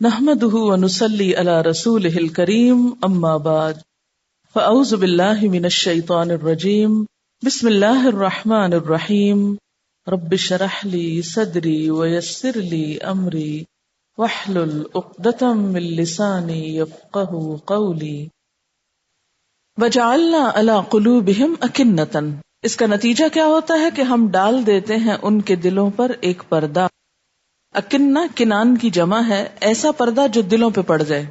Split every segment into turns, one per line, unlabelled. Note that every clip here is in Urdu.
نحمده ونصلي على رسوله الكريم اما بعد فاعوذ بالله من الشيطان الرجيم بسم الله الرحمن الرحيم رب اشرح لي صدري ويسر لي امري واحلل عقدة من لساني يفقهوا قولي وجعلنا على قلوبهم أكنة. اس کا نتیجہ کیا ہوتا ہے کہ ہم ڈال دیتے ہیں ان کے دلوں پر ایک پردہ. اکنہ کنان کی جمع ہے، ایسا پردہ جو دلوں پہ پڑ جائے.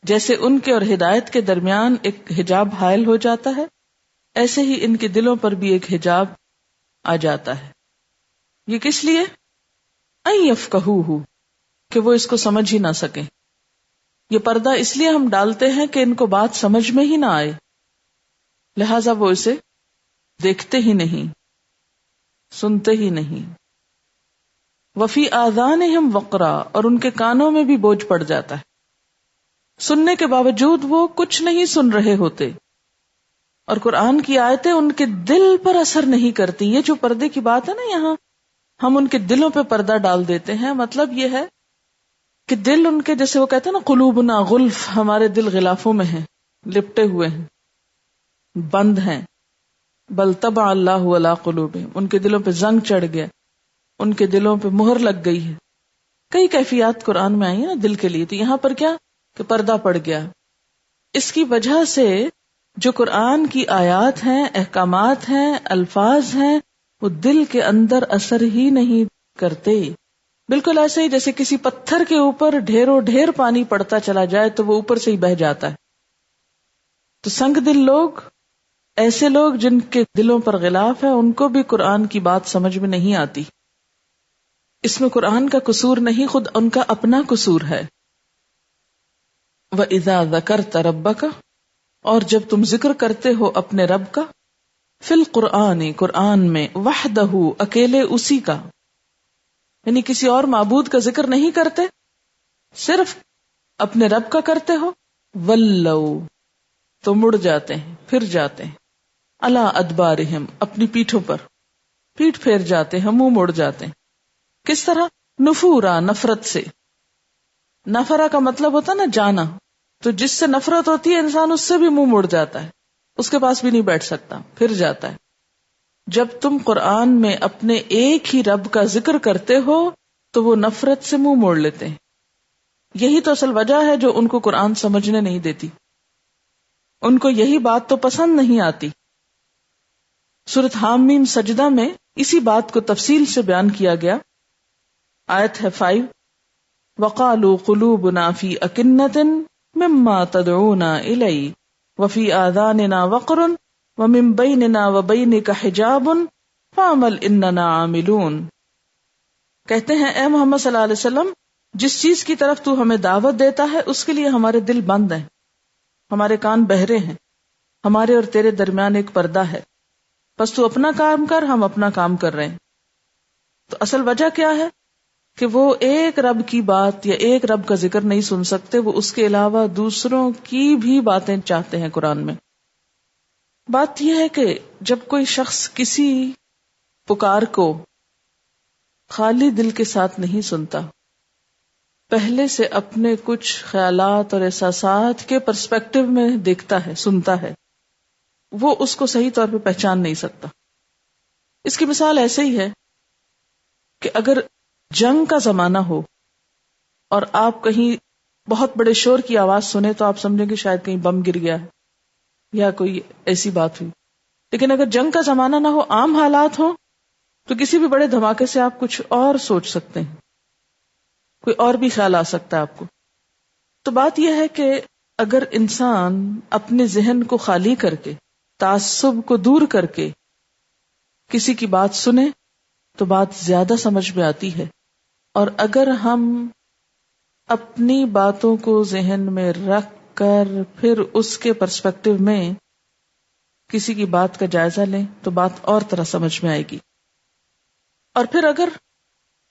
جیسے ان کے اور ہدایت کے درمیان ایک حجاب حائل ہو جاتا ہے، ایسے ہی ان کے دلوں پر بھی ایک حجاب آ جاتا ہے. یہ کس لیے؟ ان یفقہوہ، کہ وہ اس کو سمجھ ہی نہ سکیں. یہ پردہ اس لیے ہم ڈالتے ہیں کہ ان کو بات سمجھ میں ہی نہ آئے، لہذا وہ اسے دیکھتے ہی نہیں، سنتے ہی نہیں. وفی آذانہم وقرا، اور ان کے کانوں میں بھی بوجھ پڑ جاتا ہے. سننے کے باوجود وہ کچھ نہیں سن رہے ہوتے، اور قرآن کی آیتیں ان کے دل پر اثر نہیں کرتی. یہ جو پردے کی بات ہے نا، یہاں ہم ان کے دلوں پہ پردہ ڈال دیتے ہیں، مطلب یہ ہے کہ دل ان کے، جیسے وہ کہتے ہیں نا قلوبنا غلف، ہمارے دل غلافوں میں ہیں، لپٹے ہوئے ہیں، بند ہیں. بل طبع اللہ علی قلوبہم، ان کے دلوں پہ زنگ چڑھ گیا، ان کے دلوں پہ مہر لگ گئی ہے. کئی کیفیات قرآن میں آئی ہیں نا دل کے لیے، تو یہاں پر کیا کہ پردہ پڑ گیا. اس کی وجہ سے جو قرآن کی آیات ہیں، احکامات ہیں، الفاظ ہیں، وہ دل کے اندر اثر ہی نہیں کرتے. بالکل ایسے ہی جیسے کسی پتھر کے اوپر ڈھیروں ڈھیر پانی پڑتا چلا جائے تو وہ اوپر سے ہی بہہ جاتا ہے. تو سنگ دل لوگ، ایسے لوگ جن کے دلوں پر غلاف ہے، ان کو بھی قرآن کی بات سمجھ میں نہیں آتی. اس میں قرآن کا قصور نہیں، خود ان کا اپنا قصور ہے. وَإِذَا ذَكَرْتَ رَبَّكَ، اور جب تم ذکر کرتے ہو اپنے رب کا، فی القرآن، قرآن میں، وحدہ، اکیلے اسی کا، یعنی کسی اور معبود کا ذکر نہیں کرتے، صرف اپنے رب کا کرتے ہو، وَلَّوْ، تو مڑ جاتے ہیں، پھر جاتے ہیں، عَلَىٰ أَدْبَارِهِمْ، اپنی پیٹھوں پر، پیٹھ پھیر جاتے ہیں، منہ موڑ جاتے ہیں. کس طرح؟ نفورا، نفرت سے. نفرا کا مطلب ہوتا نا جانا، تو جس سے نفرت ہوتی ہے انسان اس سے بھی منہ موڑ جاتا ہے، اس کے پاس بھی نہیں بیٹھ سکتا، پھر جاتا ہے. جب تم قرآن میں اپنے ایک ہی رب کا ذکر کرتے ہو تو وہ نفرت سے منہ موڑ لیتے ہیں. یہی تو اصل وجہ ہے جو ان کو قرآن سمجھنے نہیں دیتی، ان کو یہی بات تو پسند نہیں آتی. سورۃ حامیم سجدہ میں اسی بات کو تفصیل سے بیان کیا گیا. آیت ہے 5، وَقَالُوا قُلُوبُنَا فِي أَكِنَّةٍ مِّمَّا تَدْعُونَا إِلَيْهِ وَفِي آذَانِنَا وَقْرٌ وَمِن بَيْنِنَا وَبَيْنِكَ حِجَابٌ فَاعْمَلْ إِنَّنَا عَامِلُونَ. کہتے ہیں اے محمد صلی اللہ علیہ وسلم، جس چیز کی طرف تو ہمیں دعوت دیتا ہے اس کے لیے ہمارے دل بند ہیں، ہمارے کان بہرے ہیں، ہمارے اور تیرے درمیان ایک پردہ ہے، بس تو اپنا کام کر، ہم اپنا کام کر رہے ہیں. تو اصل وجہ کیا ہے کہ وہ ایک رب کی بات یا ایک رب کا ذکر نہیں سن سکتے، وہ اس کے علاوہ دوسروں کی بھی باتیں چاہتے ہیں. قرآن میں بات یہ ہے کہ جب کوئی شخص کسی پکار کو خالی دل کے ساتھ نہیں سنتا، پہلے سے اپنے کچھ خیالات اور احساسات کے پرسپیکٹو میں دیکھتا ہے، سنتا ہے، وہ اس کو صحیح طور پہ پہچان نہیں سکتا. اس کی مثال ایسے ہی ہے کہ اگر جنگ کا زمانہ ہو اور آپ کہیں بہت بڑے شور کی آواز سنیں تو آپ سمجھیں کہ شاید کہیں بم گر گیا ہے یا کوئی ایسی بات ہوئی. لیکن اگر جنگ کا زمانہ نہ ہو، عام حالات ہوں، تو کسی بھی بڑے دھماکے سے آپ کچھ اور سوچ سکتے ہیں، کوئی اور بھی خیال آ سکتا ہے آپ کو. تو بات یہ ہے کہ اگر انسان اپنے ذہن کو خالی کر کے، تعصب کو دور کر کے کسی کی بات سنے تو بات زیادہ سمجھ میں آتی ہے. اور اگر ہم اپنی باتوں کو ذہن میں رکھ کر پھر اس کے پرسپیکٹو میں کسی کی بات کا جائزہ لیں تو بات اور طرح سمجھ میں آئے گی. اور پھر اگر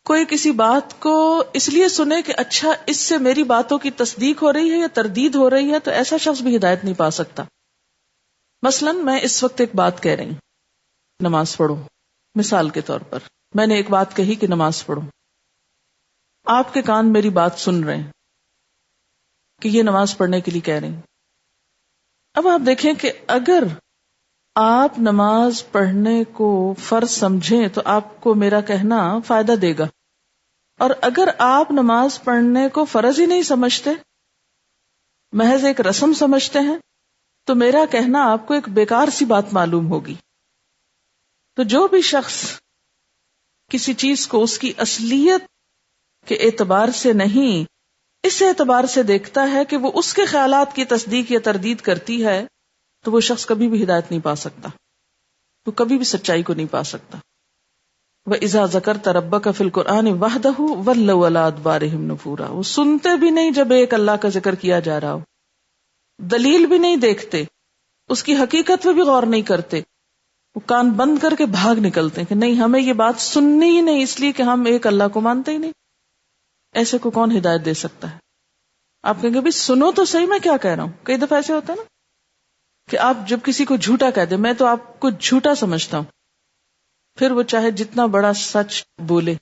کوئی کسی بات کو اس لیے سنے کہ اچھا اس سے میری باتوں کی تصدیق ہو رہی ہے یا تردید ہو رہی ہے، تو ایسا شخص بھی ہدایت نہیں پا سکتا. مثلا میں اس وقت ایک بات کہہ رہی ہوں، نماز پڑھو. مثال کے طور پر میں نے ایک بات کہی کہ نماز پڑھو. آپ کے کان میری بات سن رہے ہیں کہ یہ نماز پڑھنے کے لیے کہہ رہے ہیں. اب آپ دیکھیں کہ اگر آپ نماز پڑھنے کو فرض سمجھیں تو آپ کو میرا کہنا فائدہ دے گا، اور اگر آپ نماز پڑھنے کو فرض ہی نہیں سمجھتے، محض ایک رسم سمجھتے ہیں، تو میرا کہنا آپ کو ایک بیکار سی بات معلوم ہوگی. تو جو بھی شخص کسی چیز کو اس کی اصلیت کے اعتبار سے نہیں، اس اعتبار سے دیکھتا ہے کہ وہ اس کے خیالات کی تصدیق یا تردید کرتی ہے، تو وہ شخص کبھی بھی ہدایت نہیں پا سکتا، وہ کبھی بھی سچائی کو نہیں پا سکتا. وَإِذَا ذَكَرْتَ رَبَّكَ فِي الْقُرْآنِ وَحْدَهُ وَلَّوْا عَلَىٰ أَدْبَارِهِمْ نُفُورًا. وہ سنتے بھی نہیں جب ایک اللہ کا ذکر کیا جا رہا ہو، دلیل بھی نہیں دیکھتے، اس کی حقیقت پہ بھی غور نہیں کرتے، وہ کان بند کر کے بھاگ نکلتے ہیں کہ نہیں، ہمیں یہ بات سننی ہی نہیں، اس لیے کہ ہم ایک اللہ کو مانتے ہی نہیں. ایسے کو کون ہدایت دے سکتا ہے؟ آپ کہیں گے بھی سنو تو صحیح میں کیا کہہ رہا ہوں. کئی دفعہ ایسے ہوتا ہے نا کہ آپ جب کسی کو جھوٹا کہہ دیں، میں تو آپ کو جھوٹا سمجھتا ہوں، پھر وہ چاہے جتنا بڑا سچ بولے،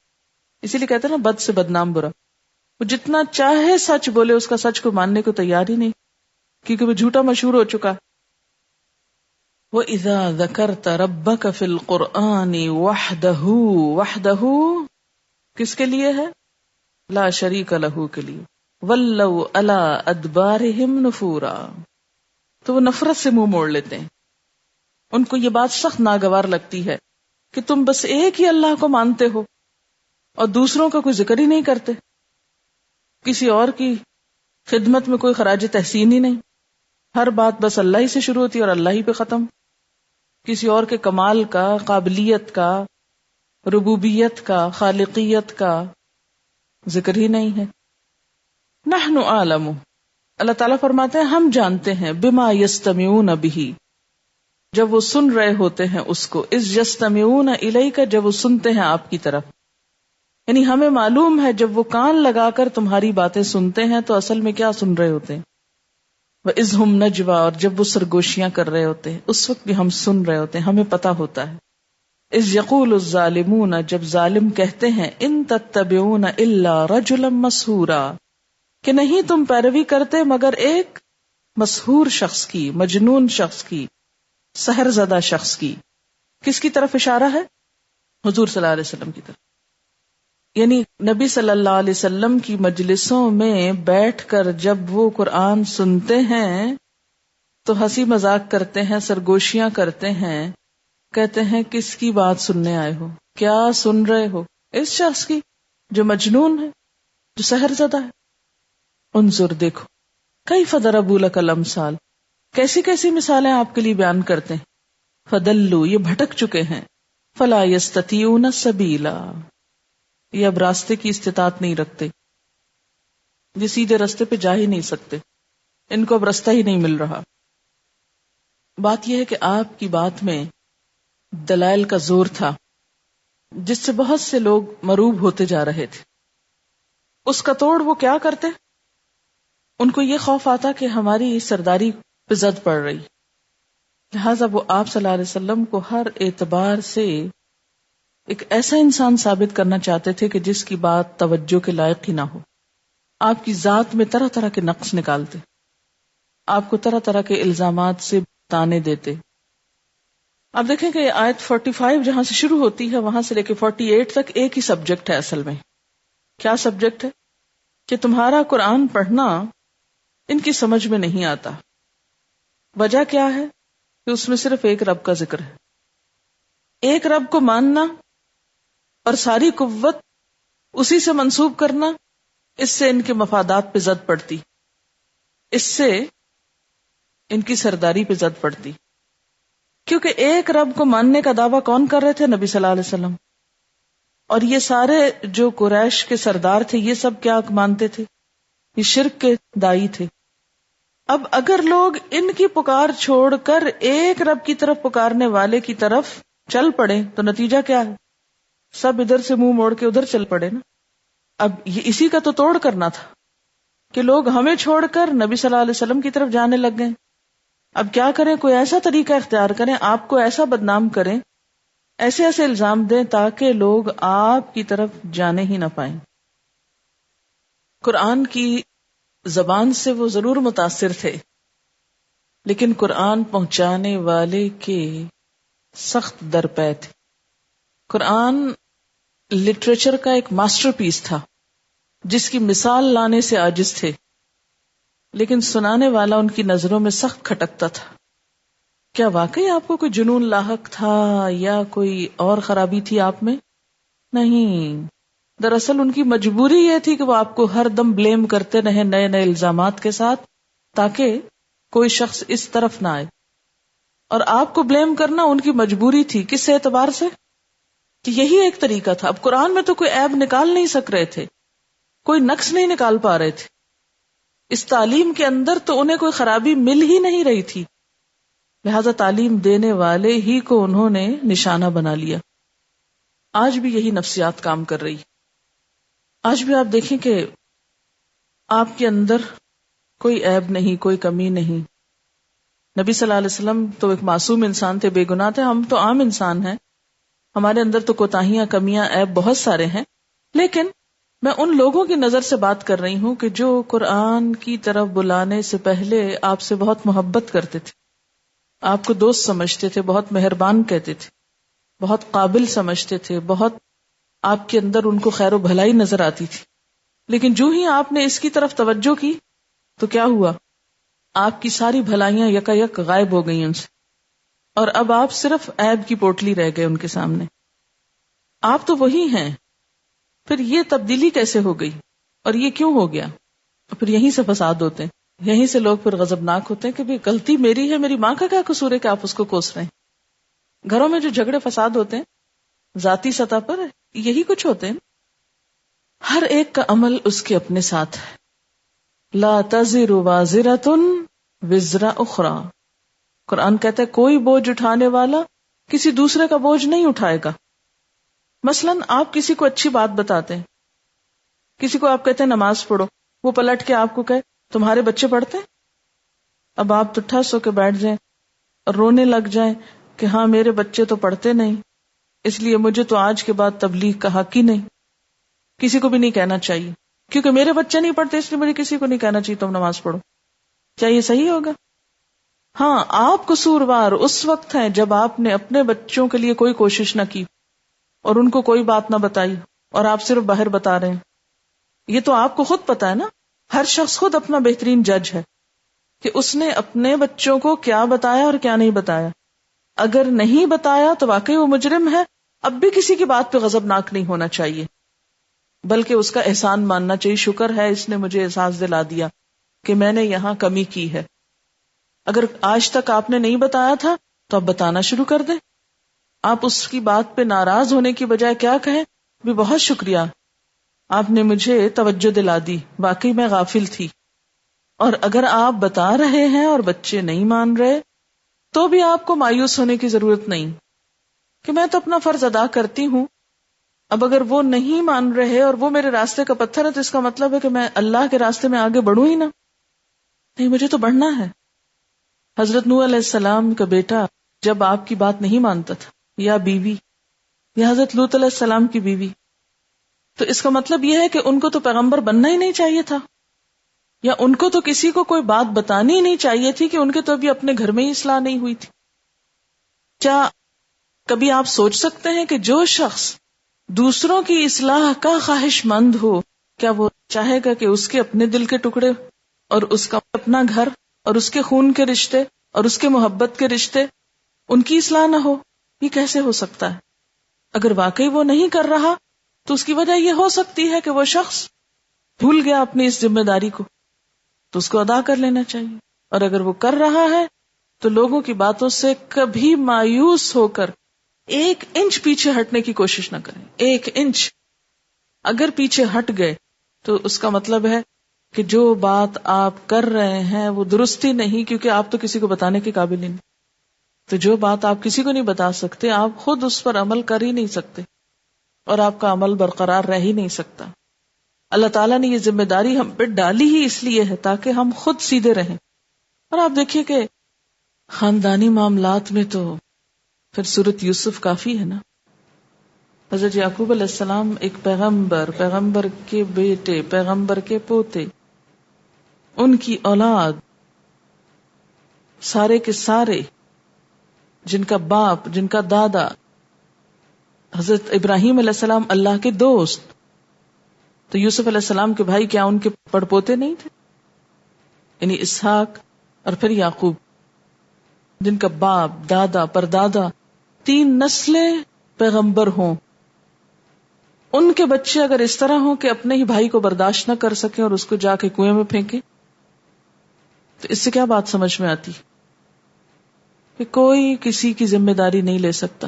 اسی لیے کہتے ہیں نا بد سے بدنام برا، وہ جتنا چاہے سچ بولے اس کا سچ کو ماننے کو تیار ہی نہیں، کیونکہ وہ جھوٹا مشہور ہو چکا. وَإِذَا ذَكَرْتَ رَبَّكَ فِي الْقُرْآنِ وَحْدَهُ. وحدہ کس کے لیے ہے؟ لا شریک لہ کے لیے. وَلَّوْا عَلَىٰ أَدْبَارِهِمْ نُفُورًا. تو وہ نفرت سے منہ موڑ لیتے ہیں، ان کو یہ بات سخت ناگوار لگتی ہے کہ تم بس ایک ہی اللہ کو مانتے ہو اور دوسروں کا کوئی ذکر ہی نہیں کرتے، کسی اور کی خدمت میں کوئی خراج تحسین ہی نہیں، ہر بات بس اللہ ہی سے شروع ہوتی ہے اور اللہ ہی پہ ختم، کسی اور کے کمال کا، قابلیت کا، ربوبیت کا، خالقیت کا ذکر ہی نہیں ہے. نحن عالم، اللہ تعالیٰ فرماتے ہیں ہم جانتے ہیں، بما یستمعون بہ، جب وہ سن رہے ہوتے ہیں اس کو، اذ یستمعون الیک، جب وہ سنتے ہیں آپ کی طرف. یعنی ہمیں معلوم ہے جب وہ کان لگا کر تمہاری باتیں سنتے ہیں تو اصل میں کیا سن رہے ہوتے ہیں. وَإِذْ هُمْ نَجْوَىٰ، اور جب وہ سرگوشیاں کر رہے ہوتے ہیں اس وقت بھی ہم سن رہے ہوتے ہیں، ہمیں پتا ہوتا ہے. اِذْ يَقُولُ الظَّالِمُونَ، جب ظالم کہتے ہیں، إِن تَتَّبِعُونَ إِلَّا رَجُلًا مَسْحُورًا، کہ نہیں تم پیروی کرتے مگر ایک مسحور شخص کی، مجنون شخص کی، سحر زدہ شخص کی. کس کی طرف اشارہ ہے؟ حضور صلی اللہ علیہ وسلم کی طرف. یعنی نبی صلی اللہ علیہ وسلم کی مجلسوں میں بیٹھ کر جب وہ قرآن سنتے ہیں تو ہنسی مذاق کرتے ہیں، سرگوشیاں کرتے ہیں، کہتے ہیں کس کی بات سننے آئے ہو، کیا سن رہے ہو؟ اس شخص کی جو مجنون ہے، جو سحر زدہ ہے. انظر، دیکھو، کیف ضربوا لک الامثال، کیسی کیسی مثالیں آپ کے لیے بیان کرتے ہیں. فدلوا، یہ بھٹک چکے ہیں. فلا یستطیعون سبیلا، یہ اب راستے کی استطاعت نہیں رکھتے، یہ سیدھے راستے پہ جا ہی نہیں سکتے، ان کو اب راستہ ہی نہیں مل رہا. بات یہ ہے کہ آپ کی بات میں دلائل کا زور تھا جس سے بہت سے لوگ مروب ہوتے جا رہے تھے. اس کا توڑ وہ کیا کرتے؟ ان کو یہ خوف آتا کہ ہماری سرداری پہ زد پڑ رہی، لہٰذا وہ آپ صلی اللہ علیہ وسلم کو ہر اعتبار سے ایک ایسا انسان ثابت کرنا چاہتے تھے کہ جس کی بات توجہ کے لائق ہی نہ ہو. آپ کی ذات میں طرح طرح کے نقص نکالتے، آپ کو طرح طرح کے الزامات سے تانے دیتے. آپ دیکھیں کہ آیت 45 جہاں سے شروع ہوتی ہے وہاں سے لے کے 48 تک ایک ہی سبجیکٹ ہے. اصل میں کیا سبجیکٹ ہے؟ کہ تمہارا قرآن پڑھنا ان کی سمجھ میں نہیں آتا. وجہ کیا ہے؟ کہ اس میں صرف ایک رب کا ذکر ہے. ایک رب کو ماننا اور ساری قوت اسی سے منسوب کرنا، اس سے ان کے مفادات پہ زد پڑتی، اس سے ان کی سرداری پہ زد پڑتی. کیونکہ ایک رب کو ماننے کا دعویٰ کون کر رہے تھے؟ نبی صلی اللہ علیہ وسلم. اور یہ سارے جو قریش کے سردار تھے یہ سب کیا مانتے تھے؟ یہ شرک کے دائی تھے. اب اگر لوگ ان کی پکار چھوڑ کر ایک رب کی طرف پکارنے والے کی طرف چل پڑے تو نتیجہ کیا ہے؟ سب ادھر سے منہ موڑ کے ادھر چل پڑے نا. اب یہ اسی کا تو توڑ کرنا تھا کہ لوگ ہمیں چھوڑ کر نبی صلی اللہ علیہ وسلم کی طرف جانے لگ گئے. اب کیا کریں؟ کوئی ایسا طریقہ اختیار کریں، آپ کو ایسا بدنام کریں، ایسے ایسے الزام دیں تاکہ لوگ آپ کی طرف جانے ہی نہ پائیں. قرآن کی زبان سے وہ ضرور متاثر تھے، لیکن قرآن پہنچانے والے کے سخت درپے تھے. قرآن لٹریچر کا ایک ماسٹر پیس تھا جس کی مثال لانے سے عاجز تھے، لیکن سنانے والا ان کی نظروں میں سخت کھٹکتا تھا. کیا واقعی آپ کو کوئی جنون لاحق تھا یا کوئی اور خرابی تھی آپ میں؟ نہیں، دراصل ان کی مجبوری یہ تھی کہ وہ آپ کو ہر دم بلیم کرتے رہے نئے نئے الزامات کے ساتھ، تاکہ کوئی شخص اس طرف نہ آئے. اور آپ کو بلیم کرنا ان کی مجبوری تھی. کس اعتبار سے؟ کہ یہی ایک طریقہ تھا. اب قرآن میں تو کوئی عیب نکال نہیں سک رہے تھے، کوئی نقص نہیں نکال پا رہے تھے. اس تعلیم کے اندر تو انہیں کوئی خرابی مل ہی نہیں رہی تھی، لہذا تعلیم دینے والے ہی کو انہوں نے نشانہ بنا لیا. آج بھی یہی نفسیات کام کر رہی. آج بھی آپ دیکھیں کہ آپ کے اندر کوئی عیب نہیں، کوئی کمی نہیں. نبی صلی اللہ علیہ وسلم تو ایک معصوم انسان تھے، بے گناہ تھے. ہم تو عام انسان ہیں، ہمارے اندر تو کوتاہیاں، کمیاں، عیب بہت سارے ہیں. لیکن میں ان لوگوں کی نظر سے بات کر رہی ہوں کہ جو قرآن کی طرف بلانے سے پہلے آپ سے بہت محبت کرتے تھے، آپ کو دوست سمجھتے تھے، بہت مہربان کہتے تھے، بہت قابل سمجھتے تھے، بہت آپ کے اندر ان کو خیر و بھلائی نظر آتی تھی. لیکن جو ہی آپ نے اس کی طرف توجہ کی تو کیا ہوا؟ آپ کی ساری بھلائیاں یکا یک غائب ہو گئی ان سے، اور اب آپ صرف عیب کی پوٹلی رہ گئے ان کے سامنے. آپ تو وہی ہیں. پھر یہ تبدیلی کیسے ہو گئی اور یہ کیوں ہو گیا؟ پھر یہیں سے فساد ہوتے ہیں، یہیں سے لوگ پھر غضبناک ہوتے ہیں کہ بھی غلطی میری ہے، میری ماں کا کیا قصور ہے کہ آپ اس کو کوس رہے ہیں. گھروں میں جو جھگڑے فساد ہوتے ہیں ذاتی سطح پر یہی کچھ ہوتے ہیں. ہر ایک کا عمل اس کے اپنے ساتھ ہے. لا تزر وازرۃ وزر اخری. قرآن کہتا ہے کوئی بوجھ اٹھانے والا کسی دوسرے کا بوجھ نہیں اٹھائے گا. مثلاً آپ کسی کو اچھی بات بتاتے ہیں، کسی کو آپ کہتے ہیں نماز پڑھو، وہ پلٹ کے آپ کو کہے تمہارے بچے پڑھتے ہیں. اب آپ تو ٹھس ہو کے بیٹھ جائیں اور رونے لگ جائیں کہ ہاں میرے بچے تو پڑھتے نہیں، اس لیے مجھے تو آج کے بعد تبلیغ کا حق ہی نہیں. کسی کو بھی نہیں کہنا چاہیے کیونکہ میرے بچے نہیں پڑھتے، اس لیے مجھے کسی کو نہیں کہنا چاہیے تم نماز پڑھو. کیا یہ صحیح ہوگا؟ ہاں، آپ قصوروار اس وقت ہیں جب آپ نے اپنے بچوں کے لیے کوئی کوشش نہ کی اور ان کو کوئی بات نہ بتائی اور آپ صرف باہر بتا رہے ہیں. یہ تو آپ کو خود پتا ہے نا. ہر شخص خود اپنا بہترین جج ہے کہ اس نے اپنے بچوں کو کیا بتایا اور کیا نہیں بتایا. اگر نہیں بتایا تو واقعی وہ مجرم ہے. اب بھی کسی کی بات پہ غضبناک نہیں ہونا چاہیے، بلکہ اس کا احسان ماننا چاہیے. شکر ہے اس نے مجھے احساس دلا دیا کہ میں نے یہاں کمی کی ہے. اگر آج تک آپ نے نہیں بتایا تھا تو اب بتانا شروع کر دیں. آپ اس کی بات پہ ناراض ہونے کی بجائے کیا کہیں، بھی بہت شکریہ، آپ نے مجھے توجہ دلا دی، واقعی میں غافل تھی. اور اگر آپ بتا رہے ہیں اور بچے نہیں مان رہے تو بھی آپ کو مایوس ہونے کی ضرورت نہیں کہ میں تو اپنا فرض ادا کرتی ہوں، اب اگر وہ نہیں مان رہے اور وہ میرے راستے کا پتھر ہے تو اس کا مطلب ہے کہ میں اللہ کے راستے میں آگے بڑھوں ہی نہ. نہیں، مجھے تو بڑھنا ہے. حضرت نوح علیہ السلام کا بیٹا جب آپ کی بات نہیں مانتا تھا، یا بیوی، یا حضرت لوط علیہ السلام کی بیوی، تو اس کا مطلب یہ ہے کہ ان کو تو پیغمبر بننا ہی نہیں چاہیے تھا، یا ان کو تو کسی کو کوئی بات بتانی ہی نہیں چاہیے تھی کہ ان کے تو ابھی اپنے گھر میں ہی اصلاح نہیں ہوئی تھی. کیا کبھی آپ سوچ سکتے ہیں کہ جو شخص دوسروں کی اصلاح کا خواہش مند ہو، کیا وہ چاہے گا کہ اس کے اپنے دل کے ٹکڑے اور اس کا اپنا گھر اور اس کے خون کے رشتے اور اس کے محبت کے رشتے ان کی اصلاح نہ ہو؟ یہ کیسے ہو سکتا ہے؟ اگر واقعی وہ نہیں کر رہا تو اس کی وجہ یہ ہو سکتی ہے کہ وہ شخص بھول گیا اپنی اس ذمہ داری کو، تو اس کو ادا کر لینا چاہیے. اور اگر وہ کر رہا ہے تو لوگوں کی باتوں سے کبھی مایوس ہو کر 1 انچ پیچھے ہٹنے کی کوشش نہ کریں. 1 انچ اگر پیچھے ہٹ گئے تو اس کا مطلب ہے کہ جو بات آپ کر رہے ہیں وہ درستی نہیں، کیونکہ آپ تو کسی کو بتانے کے قابل ہی نہیں. تو جو بات آپ کسی کو نہیں بتا سکتے، آپ خود اس پر عمل کر ہی نہیں سکتے اور آپ کا عمل برقرار رہ ہی نہیں سکتا. اللہ تعالیٰ نے یہ ذمہ داری ہم پہ ڈالی ہی اس لیے ہے تاکہ ہم خود سیدھے رہیں. اور آپ دیکھیے کہ خاندانی معاملات میں تو پھر سورۃ یوسف کافی ہے نا. حضرت یعقوب علیہ السلام ایک پیغمبر، پیغمبر کے بیٹے، پیغمبر کے پوتے، ان کی اولاد، سارے کے سارے، جن کا باپ، جن کا دادا، حضرت ابراہیم علیہ السلام اللہ کے دوست، تو یوسف علیہ السلام کے بھائی کیا ان کے پڑپوتے نہیں تھے؟ یعنی اسحاق اور پھر یعقوب، جن کا باپ، دادا، پردادا، 3 نسلیں پیغمبر ہوں. ان کے بچے اگر اس طرح ہوں کہ اپنے ہی بھائی کو برداشت نہ کر سکیں اور اس کو جا کے کنویں میں پھینکیں، تو اس سے کیا بات سمجھ میں آتی کہ کوئی کسی کی ذمہ داری نہیں لے سکتا.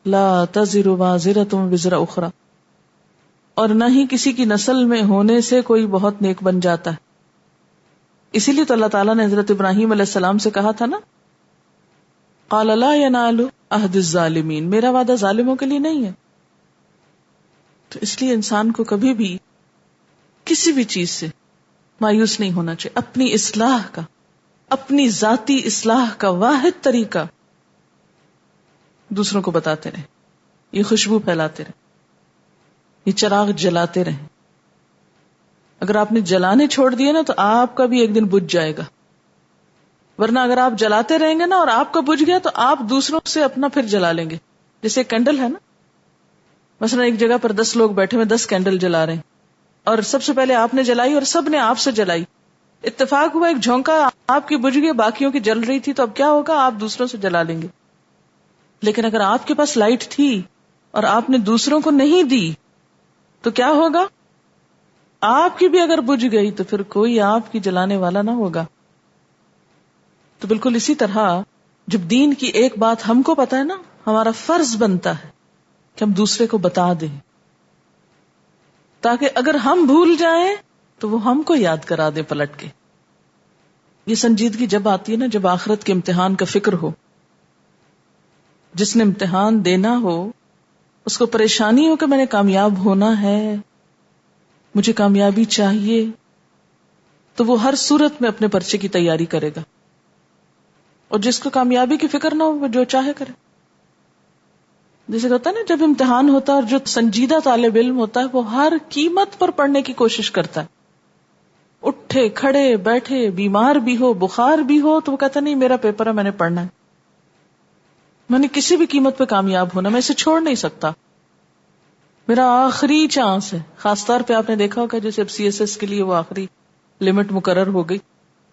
لا تزر وازرۃ وزر اخرى، اور نہ ہی کسی کی نسل میں ہونے سے کوئی بہت نیک بن جاتا ہے. اسی لیے تو اللہ تعالیٰ نے حضرت ابراہیم علیہ السلام سے کہا تھا نا، قال لا ينال عہد الظالمین، میرا وعدہ ظالموں کے لیے نہیں ہے. تو اس لیے انسان کو کبھی بھی کسی بھی چیز سے مایوس نہیں ہونا چاہیے. اپنی اصلاح کا، اپنی ذاتی اصلاح کا واحد طریقہ دوسروں کو بتاتے رہیں، یہ خوشبو پھیلاتے رہیں، یہ چراغ جلاتے رہیں. اگر آپ نے جلانے چھوڑ دیے نا تو آپ کا بھی ایک دن بجھ جائے گا. ورنہ اگر آپ جلاتے رہیں گے نا اور آپ کا بجھ گیا تو آپ دوسروں سے اپنا پھر جلا لیں گے. جیسے کینڈل ہے نا، مثلا ایک جگہ پر 10 لوگ بیٹھے ہوئے 10 کینڈل جلا رہے ہیں، اور سب سے پہلے آپ نے جلائی اور سب نے آپ سے جلائی. اتفاق ہوا ایک جھونکا آپ کی بجھ گئی، باقیوں کی جل رہی تھی، تو اب کیا ہوگا؟ آپ دوسروں سے جلا لیں گے. لیکن اگر آپ کے پاس لائٹ تھی اور آپ نے دوسروں کو نہیں دی تو کیا ہوگا؟ آپ کی بھی اگر بجھ گئی تو پھر کوئی آپ کی جلانے والا نہ ہوگا. تو بالکل اسی طرح جب دین کی ایک بات ہم کو پتا ہے نا، ہمارا فرض بنتا ہے کہ ہم دوسرے کو بتا دیں، تاکہ اگر ہم بھول جائیں تو وہ ہم کو یاد کرا دیں پلٹ کے. یہ سنجیدگی جب آتی ہے نا، جب آخرت کے امتحان کا فکر ہو. جس نے امتحان دینا ہو اس کو پریشانی ہو کہ میں نے کامیاب ہونا ہے، مجھے کامیابی چاہیے، تو وہ ہر صورت میں اپنے پرچے کی تیاری کرے گا. اور جس کو کامیابی کی فکر نہ ہو وہ جو چاہے کرے. جیسے ہوتا ہے نا، جب امتحان ہوتا ہے اور جو سنجیدہ طالب علم ہوتا ہے وہ ہر قیمت پر پڑھنے کی کوشش کرتا ہے، اٹھے کھڑے بیٹھے، بیمار بھی ہو، بخار بھی ہو، تو وہ کہتا نہیں میرا پیپر ہے، میں نے پڑھنا ہے، میں نے کسی بھی قیمت پہ کامیاب ہونا، میں اسے چھوڑ نہیں سکتا، میرا آخری چانس ہے. خاص طور پہ آپ نے دیکھا ہوگا جیسے اب CSS کے لیے وہ آخری لمٹ مقرر ہو گئی،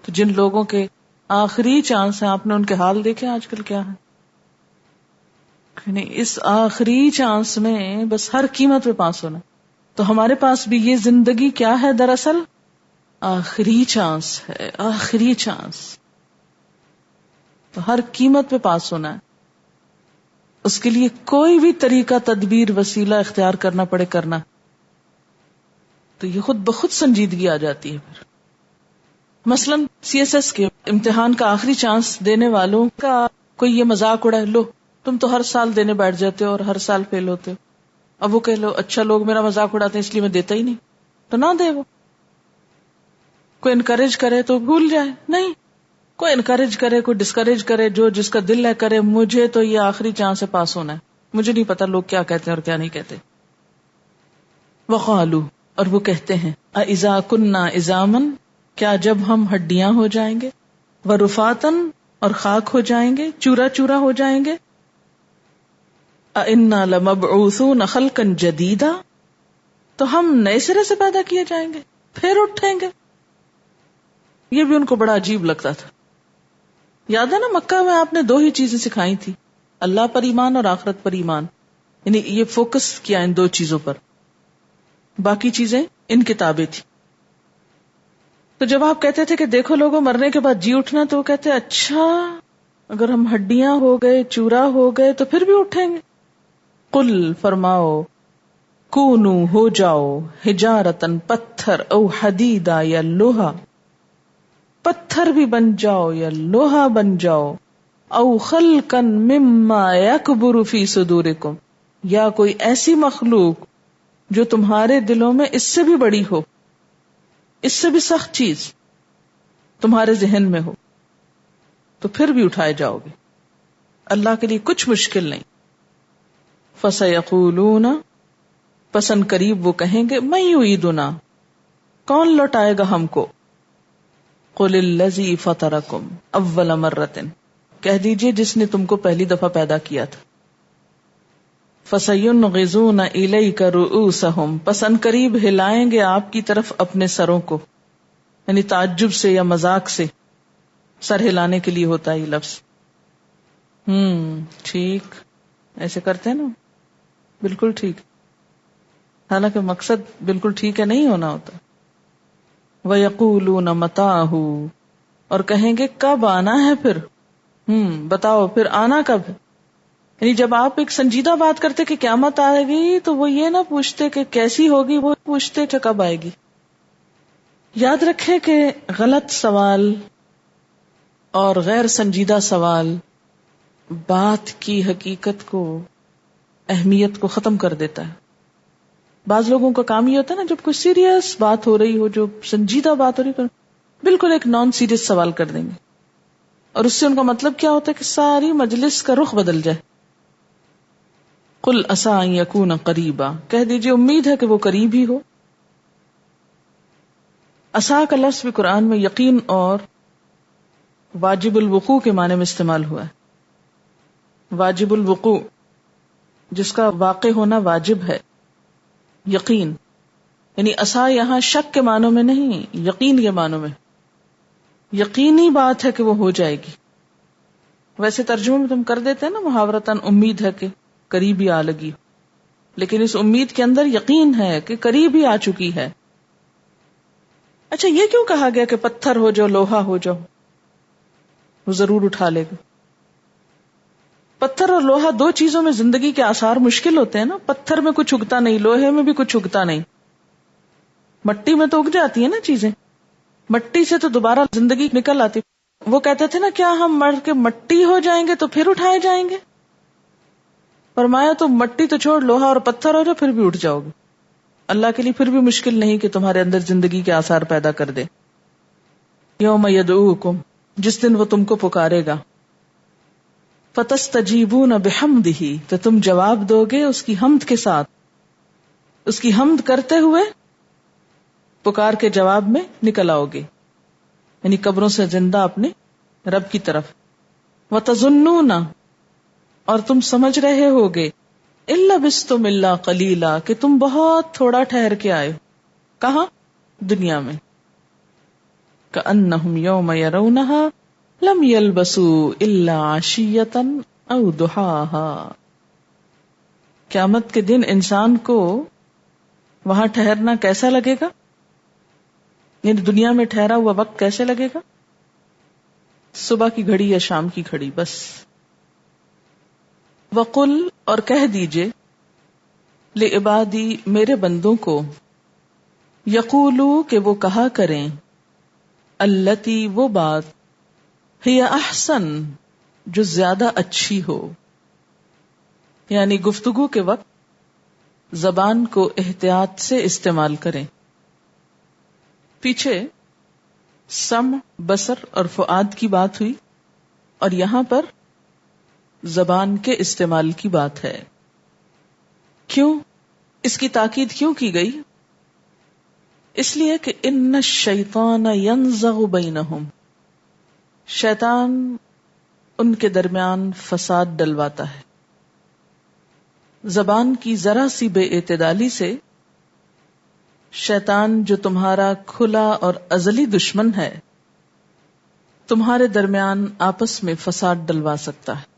تو جن لوگوں کے آخری چانس ہیں، آپ نے ان کے حال دیکھے آج کل کیا ہے. اس آخری چانس میں بس ہر قیمت پہ پاس ہونا. تو ہمارے پاس بھی یہ زندگی کیا ہے؟ دراصل آخری چانس ہے، آخری چانس. تو ہر قیمت پہ پاس ہونا ہے. اس کے لیے کوئی بھی طریقہ، تدبیر، وسیلہ اختیار کرنا پڑے کرنا. تو یہ خود بخود سنجیدگی آ جاتی ہے. پھر مثلا CSS کے امتحان کا آخری چانس دینے والوں کا کوئی یہ مذاق اڑائے، لو تم تو ہر سال دینے بیٹھ جاتے ہو اور ہر سال فیل ہوتے ہو. اب وہ کہہ لو اچھا لوگ میرا مذاق اڑاتے ہیں اس لیے میں دیتا ہی نہیں، تو نہ دے. وہ کوئی انکریج کرے تو بھول جائے، نہیں. کوئی انکریج کرے، کوئی ڈسکریج کرے، جو جس کا دل ہے کرے، مجھے تو یہ آخری چانس سے پاس ہونا ہے. مجھے نہیں پتا لوگ کیا کہتے ہیں اور کیا نہیں کہتے. وقالو، اور وہ کہتے ہیں، اذا کننا عظاما، کیا جب ہم ہڈیاں ہو جائیں گے، ورفاتن، اور خاک ہو جائیں گے، چورا چورا ہو جائیں گے، انا لمبعوثون خلقا جدیدا، تو ہم نئے سرے سے پیدا کیے جائیں گے، پھر اٹھیں گے. یہ بھی ان کو بڑا عجیب لگتا تھا. یاد ہے نا مکہ میں آپ نے 2 ہی چیزیں سکھائی تھی، اللہ پر ایمان اور آخرت پر ایمان. یعنی یہ فوکس کیا ان 2 چیزوں پر، باقی چیزیں ان کتابیں تھی. تو جب آپ کہتے تھے کہ دیکھو لوگوں مرنے کے بعد جی اٹھنا، تو وہ کہتے اچھا اگر ہم ہڈیاں ہو گئے، چورا ہو گئے، تو پھر بھی اٹھیں گے. قل، فرماؤ، کونو، ہو جاؤ، حجارتن، پتھر، او حدیدا، یا لوہا، پتھر بھی بن جاؤ یا لوہا بن جاؤ، او خلقا مما یکبر فی صدورکم، یا کوئی ایسی مخلوق جو تمہارے دلوں میں اس سے بھی بڑی ہو، اس سے بھی سخت چیز تمہارے ذہن میں ہو، تو پھر بھی اٹھائے جاؤ گے. اللہ کے لیے کچھ مشکل نہیں. فَسَيَقُولُونَ، پسند قریب وہ کہیں گے من یعیدنا، کون لوٹائے گا ہم کو؟ قل الذی فطرکم اول مرۃ، کہہ دیجئے جس نے تم کو پہلی دفعہ پیدا کیا تھا. فسینغضون الیک رؤوسہم، پسند قریب ہلائیں گے آپ کی طرف اپنے سروں کو، یعنی تعجب سے یا مذاق سے سر ہلانے کے لیے ہوتا ہے یہ لفظ. ٹھیک، ایسے کرتے ہیں نا، بالکل ٹھیک، حالانکہ مقصد بالکل ٹھیک ہے نہیں ہونا ہوتا. وَيَقُولُونَ مَتَىٰ، اور کہیں گے کب آنا ہے پھر، بتاؤ پھر آنا کب ہے. یعنی جب آپ ایک سنجیدہ بات کرتے کہ قیامت آئے گی تو وہ یہ نہ پوچھتے کہ کیسی ہوگی، وہ پوچھتے کہ کب آئے گی. یاد رکھے کہ غلط سوال اور غیر سنجیدہ سوال بات کی حقیقت کو، اہمیت کو ختم کر دیتا ہے. بعض لوگوں کا کام یہ ہوتا ہے نا، جب کوئی سیریس بات ہو رہی ہو، جو سنجیدہ بات ہو رہی ہو، بالکل ایک نان سیریس سوال کر دیں گے، اور اس سے ان کا مطلب کیا ہوتا ہے کہ ساری مجلس کا رخ بدل جائے. قل عسى ان يكون قریبا، کہہ دیجئے امید ہے کہ وہ قریب ہی ہو. عسى کا لفظ بھی قرآن میں یقین اور واجب الوقوع کے معنی میں استعمال ہوا ہے. واجب الوقوع، جس کا واقع ہونا واجب ہے، یقین، یعنی عسى یہاں شک کے معنوں میں نہیں، یقین کے معنوں میں، یقینی بات ہے کہ وہ ہو جائے گی. ویسے ترجمے میں تم کر دیتے ہیں نا محاورتاً، امید ہے کہ قریب ہی آ لگی، لیکن اس امید کے اندر یقین ہے کہ قریب ہی آ چکی ہے. اچھا یہ کیوں کہا گیا کہ پتھر ہو جاؤ، لوہا ہو جاؤ، وہ ضرور اٹھا لے گا؟ پتھر اور لوہا دو چیزوں میں زندگی کے آثار مشکل ہوتے ہیں نا. پتھر میں کچھ اگتا نہیں، لوہے میں بھی کچھ اگتا نہیں. مٹی میں تو اگ جاتی ہے نا چیزیں، مٹی سے تو دوبارہ زندگی نکل آتی. وہ کہتے تھے نا کیا ہم مر کے مٹی ہو جائیں گے تو پھر اٹھائے جائیں گے؟ فرمایا تو مٹی تو چھوڑ، لوہا اور پتھر ہو جاؤ پھر بھی اٹھ جاؤ گے. اللہ کے لیے پھر بھی مشکل نہیں کہ تمہارے اندر زندگی کے آثار پیدا کر دے. یوم یدعوکم، جس دن وہ تم کو پکارے گا. فتستجیبون بحمدہ، تو تم جواب دو گے اس کی حمد کے ساتھ، اس کی حمد کرتے ہوئے پکار کے جواب میں نکل آؤ گے، یعنی قبروں سے زندہ اپنے رب کی طرف. وتظنون، اور تم سمجھ رہے ہوگے، ان لبثتم الا قلیلا، کہ تم بہت تھوڑا ٹھہر کے آئے. کہاں؟ دنیا میں. کأنہم یوم یرونہا لم یلبثوا الا عشیۃ او ضحاہا. قیامت کے دن انسان کو وہاں ٹھہرنا کیسا لگے گا؟ یعنی دنیا میں ٹھہرا ہوا وقت کیسے لگے گا؟ صبح کی گھڑی یا شام کی گھڑی بس. وقل، اور کہہ دیجئے، لعبادی، میرے بندوں کو، یقولو، کہ وہ کہا کریں، التی، وہ بات، ہی احسن، جو زیادہ اچھی ہو. یعنی گفتگو کے وقت زبان کو احتیاط سے استعمال کریں. پیچھے سمع، بصر اور فؤاد کی بات ہوئی، اور یہاں پر زبان کے استعمال کی بات ہے. کیوں اس کی تاکید کیوں کی گئی؟ اس لیے کہ ان الشیطان ینزغ بینہم، شیطان ان کے درمیان فساد ڈلواتا ہے. زبان کی ذرا سی بے اعتدالی سے شیطان، جو تمہارا کھلا اور ازلی دشمن ہے، تمہارے درمیان آپس میں فساد ڈلوا سکتا ہے.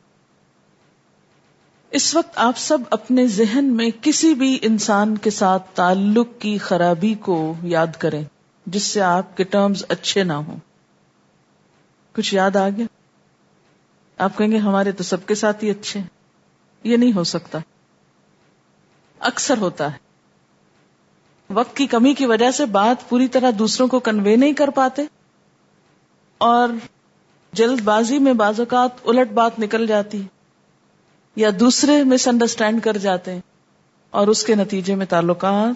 اس وقت آپ سب اپنے ذہن میں کسی بھی انسان کے ساتھ تعلق کی خرابی کو یاد کریں جس سے آپ کے ٹرمز اچھے نہ ہوں. کچھ یاد آ گیا؟ آپ کہیں گے ہمارے تو سب کے ساتھ ہی اچھے ہیں. یہ نہیں ہو سکتا. اکثر ہوتا ہے، وقت کی کمی کی وجہ سے بات پوری طرح دوسروں کو کنوے نہیں کر پاتے، اور جلد بازی میں بعض اوقات الٹ بات نکل جاتی، یا دوسرے مس انڈرسٹینڈ کر جاتے ہیں، اور اس کے نتیجے میں تعلقات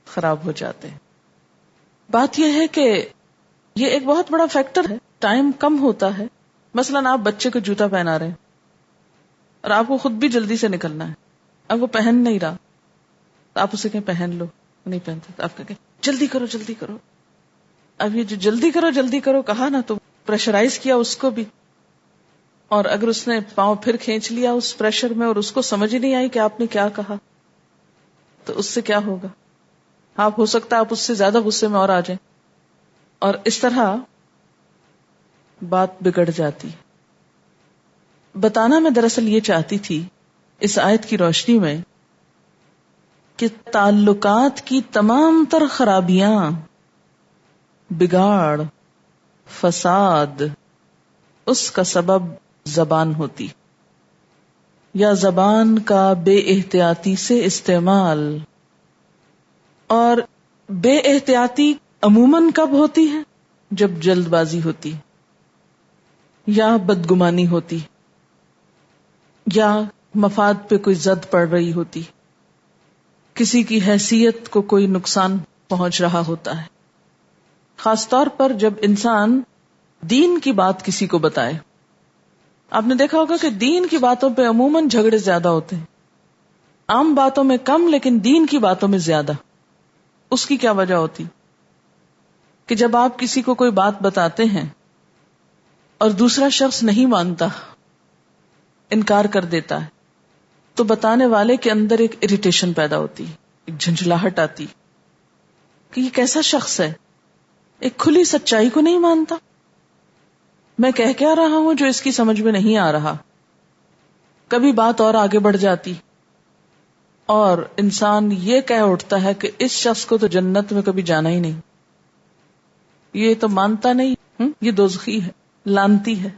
خراب ہو جاتے ہیں. بات یہ ہے کہ یہ ایک بہت بڑا فیکٹر ہے. ٹائم کم ہوتا ہے. مثلاً آپ بچے کو جوتا پہنا رہے ہیں اور آپ کو خود بھی جلدی سے نکلنا ہے، اب وہ پہن نہیں رہا، تو آپ اسے کہیں پہن لو، نہیں پہنتے تو آپ کہیں جلدی کرو جلدی کرو. اب یہ جو جلدی کرو کہا نا، تو پریشرائز کیا اس کو بھی، اور اگر اس نے پاؤں پھر کھینچ لیا اس پریشر میں اور اس کو سمجھ ہی نہیں آئی کہ آپ نے کیا کہا، تو اس سے کیا ہوگا؟ آپ ہو سکتا ہے آپ اس سے زیادہ غصے میں اور آ جائیں، اور اس طرح بات بگڑ جاتی. بتانا میں دراصل یہ چاہتی تھی اس آیت کی روشنی میں کہ تعلقات کی تمام تر خرابیاں، بگاڑ، فساد، اس کا سبب زبان ہوتی، یا زبان کا بے احتیاطی سے استعمال. اور بے احتیاطی عموماً کب ہوتی ہے؟ جب جلد بازی ہوتی، یا بدگمانی ہوتی، یا مفاد پہ کوئی زد پڑ رہی ہوتی، کسی کی حیثیت کو کوئی نقصان پہنچ رہا ہوتا ہے. خاص طور پر جب انسان دین کی بات کسی کو بتائے. آپ نے دیکھا ہوگا کہ دین کی باتوں پہ عموماً جھگڑے زیادہ ہوتے ہیں، عام باتوں میں کم لیکن دین کی باتوں میں زیادہ. اس کی کیا وجہ ہوتی؟ کہ جب آپ کسی کو کوئی بات بتاتے ہیں اور دوسرا شخص نہیں مانتا، انکار کر دیتا ہے، تو بتانے والے کے اندر ایک اریٹیشن پیدا ہوتی، ایک جھنجھلاہٹ آتی کہ یہ کیسا شخص ہے، ایک کھلی سچائی کو نہیں مانتا. میں کہہ کیا رہا ہوں جو اس کی سمجھ میں نہیں آ رہا. کبھی بات اور آگے بڑھ جاتی اور انسان یہ کہہ اٹھتا ہے کہ اس شخص کو تو جنت میں کبھی جانا ہی نہیں، یہ تو مانتا نہیں، یہ دوزخی ہے، لانتی ہے.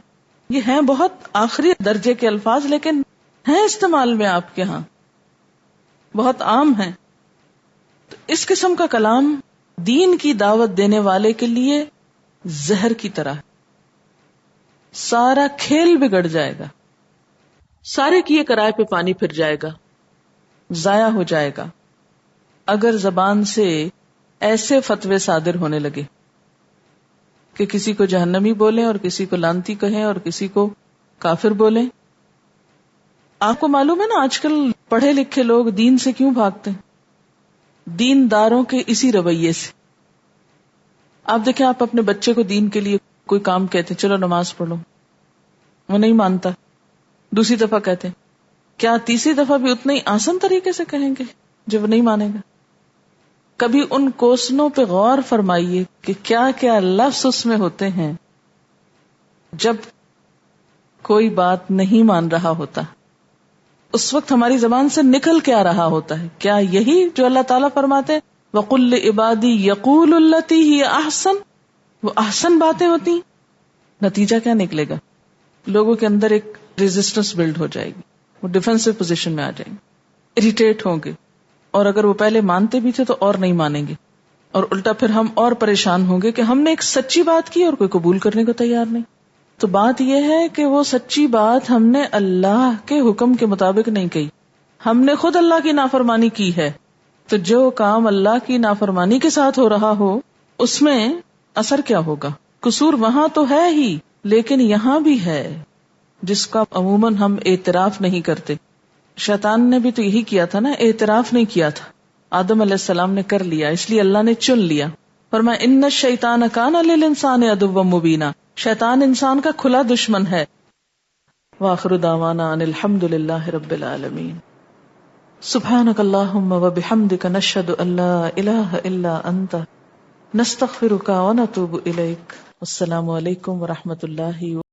یہ ہیں بہت آخری درجے کے الفاظ لیکن ہیں استعمال میں آپ کے ہاں، بہت عام ہیں. تو اس قسم کا کلام دین کی دعوت دینے والے کے لیے زہر کی طرح، سارا کھیل بگڑ جائے گا، سارے کیے کرائے پہ پانی پھر جائے گا، ضائع ہو جائے گا. اگر زبان سے ایسے فتوے صادر ہونے لگے کہ کسی کو جہنمی بولیں اور کسی کو لانتی کہیں اور کسی کو کافر بولیں. آپ کو معلوم ہے نا آج کل پڑھے لکھے لوگ دین سے کیوں بھاگتے ہیں؟ دینداروں کے اسی رویے سے. آپ دیکھیں، آپ اپنے بچے کو دین کے لیے کوئی کام کہتے ہیں، چلو نماز پڑھو، وہ نہیں مانتا. دوسری دفعہ کہتے ہیں، کیا تیسری دفعہ بھی اتنا ہی آسان طریقے سے کہیں گے جو وہ نہیں مانے گا؟ کبھی ان کوسنوں پہ غور فرمائیے کہ کیا کیا لفظ اس میں ہوتے ہیں جب کوئی بات نہیں مان رہا ہوتا، اس وقت ہماری زبان سے نکل کے آ رہا ہوتا ہے. کیا یہی جو اللہ تعالیٰ فرماتے وَقُلْ لِعِبَادِي يَقُولُ الَّتِي هِيَ أَحْسَنُ، وہ احسن باتیں ہوتی. نتیجہ کیا نکلے گا؟ لوگوں کے اندر ایک ریزسٹنس بلڈ ہو جائے گی، وہ ڈیفینسو پوزیشن میں آ جائیں گے، اریٹیٹ ہوں گے، اور اگر وہ پہلے مانتے بھی تھے تو اور نہیں مانیں گے، اور الٹا پھر ہم اور پریشان ہوں گے کہ ہم نے ایک سچی بات کی اور کوئی قبول کرنے کو تیار نہیں. تو بات یہ ہے کہ وہ سچی بات ہم نے اللہ کے حکم کے مطابق نہیں کہی، ہم نے خود اللہ کی نافرمانی کی ہے. تو جو کام اللہ کی نافرمانی کے ساتھ ہو رہا ہو اس میں اثر کیا ہوگا؟ قصور وہاں تو ہے ہی لیکن یہاں بھی ہے جس کا عموماً ہم اعتراف نہیں کرتے. شیطان نے بھی تو یہی کیا تھا نا، اعتراف نہیں کیا تھا. آدم علیہ السلام نے کر لیا، اس لیے اللہ نے چن لیا. فرمایا ان الشیطان کان للانسان عدوا مبینا، شیطان انسان کا کھلا دشمن ہے. وآخر دعوانا ان الحمد للہ رب العالمین. سبحانک اللہم وبحمدک نشہد ان لا الہ الا انت نستغفرک ونتوب الیک. السلام علیکم ورحمۃ اللہ